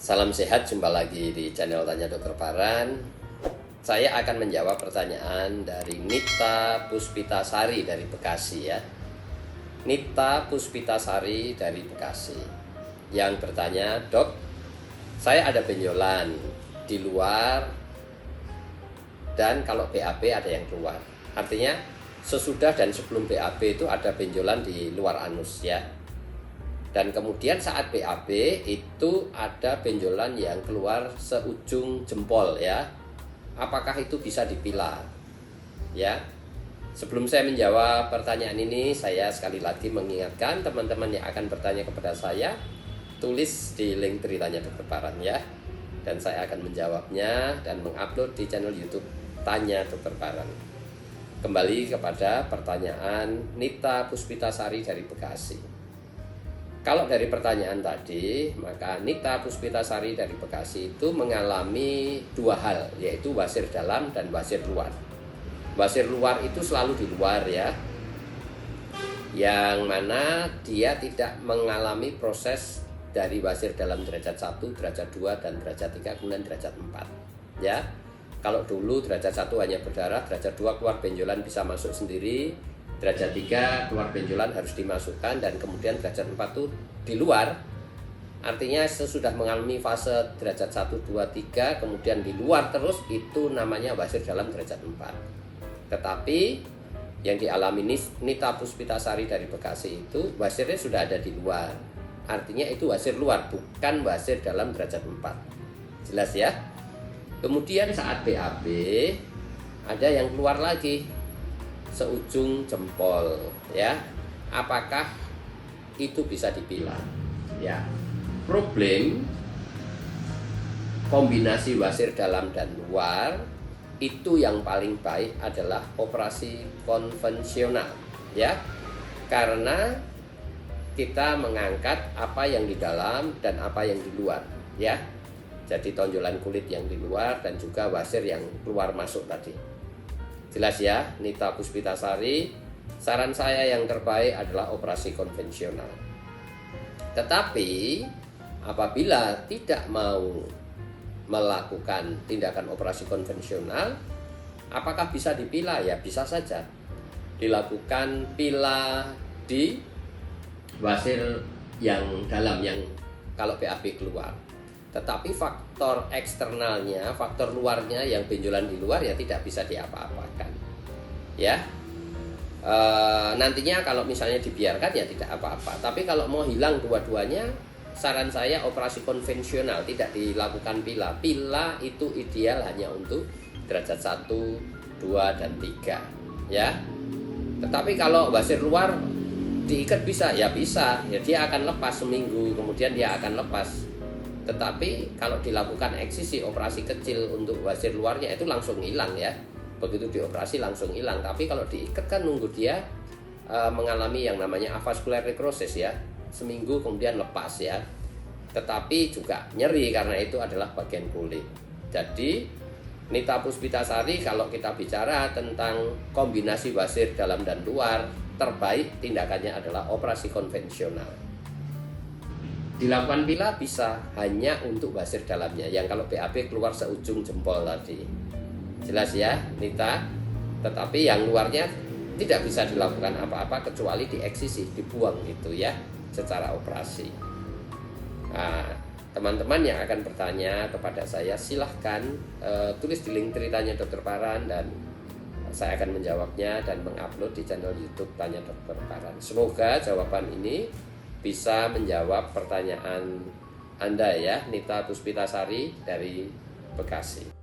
Salam sehat, jumpa lagi di channel Tanya Dokter Paran. Saya akan menjawab pertanyaan dari Nita Puspitasari dari Bekasi ya. Nita Puspitasari dari Bekasi yang bertanya, "Dok, saya ada benjolan di luar dan kalau BAB ada yang keluar." Artinya sesudah dan sebelum BAB itu ada benjolan di luar anus ya. Dan kemudian saat BAB itu ada benjolan yang keluar seujung jempol ya. Apakah itu bisa dipilah? Ya. Sebelum saya menjawab pertanyaan ini, saya sekali lagi mengingatkan teman-teman yang akan bertanya kepada saya, tulis di link beritanya Dokter Paran ya. Dan saya akan menjawabnya dan mengupload di channel YouTube Tanya Dokter Paran. Kembali kepada pertanyaan Nita Puspitasari dari Bekasi. Kalau dari pertanyaan tadi, maka Nita Puspitasari dari Bekasi itu mengalami dua hal, yaitu wasir dalam dan wasir luar. Wasir luar itu selalu di luar ya, yang mana dia tidak mengalami proses dari wasir dalam derajat 1, derajat 2, dan derajat 3, kemudian derajat 4 ya. Kalau dulu derajat 1 hanya berdarah, derajat 2 keluar benjolan bisa masuk sendiri, derajat 3 keluar benjolan harus dimasukkan, dan kemudian derajat 4 itu di luar. Artinya sesudah mengalami fase derajat 1, 2, 3 kemudian di luar terus, itu namanya wasir dalam derajat 4. Tetapi yang dialami Nita Puspitasari dari Bekasi itu wasirnya sudah ada di luar. Artinya itu wasir luar, bukan wasir dalam derajat 4. Jelas ya? Kemudian saat BAB ada yang keluar lagi seujung jempol ya. Apakah itu bisa dipilah? Ya. Problem kombinasi wasir dalam dan luar itu yang paling baik adalah operasi konvensional ya. Karena kita mengangkat apa yang di dalam dan apa yang di luar ya. Jadi tonjolan kulit yang di luar dan juga wasir yang keluar masuk tadi. Jelas ya, Nita Puspitasari, saran saya yang terbaik adalah operasi konvensional. Tetapi apabila tidak mau melakukan tindakan operasi konvensional, apakah bisa dipilah? Ya bisa saja. Dilakukan pilah di wasir yang dalam, yang kalau BAB keluar. Tetapi faktor eksternalnya, faktor luarnya yang benjolan di luar ya tidak bisa diapa-apakan ya. Nantinya kalau misalnya dibiarkan ya tidak apa-apa. Tapi kalau mau hilang dua-duanya, saran saya operasi konvensional, tidak dilakukan pilah. Pilah itu ideal hanya untuk derajat 1, 2, dan 3 ya. Tetapi kalau wasir luar diikat bisa, ya bisa ya, dia akan lepas seminggu kemudian dia akan lepas. Tetapi kalau dilakukan eksisi, operasi kecil untuk wasir luarnya, itu langsung hilang ya. Begitu dioperasi langsung hilang. Tapi kalau diikat kan nunggu dia mengalami yang namanya avascular necrosis ya. Seminggu kemudian lepas ya. Tetapi juga nyeri karena itu adalah bagian kulit. Jadi Nita Puspitasari, kalau kita bicara tentang kombinasi wasir dalam dan luar, terbaik tindakannya adalah operasi konvensional. Dilakukan pilah bisa hanya untuk wasir dalamnya, yang kalau BAB keluar seujung jempol tadi. Jelas ya Nita? Tetapi yang luarnya tidak bisa dilakukan apa-apa kecuali dieksisi, dibuang gitu ya, secara operasi. Nah, teman-teman yang akan bertanya kepada saya, silahkan tulis di link ceritanya Dokter Paran, dan saya akan menjawabnya dan mengupload di channel YouTube Tanya Dokter Paran. Semoga jawaban ini bisa menjawab pertanyaan Anda ya, Nita Puspitasari dari Bekasi.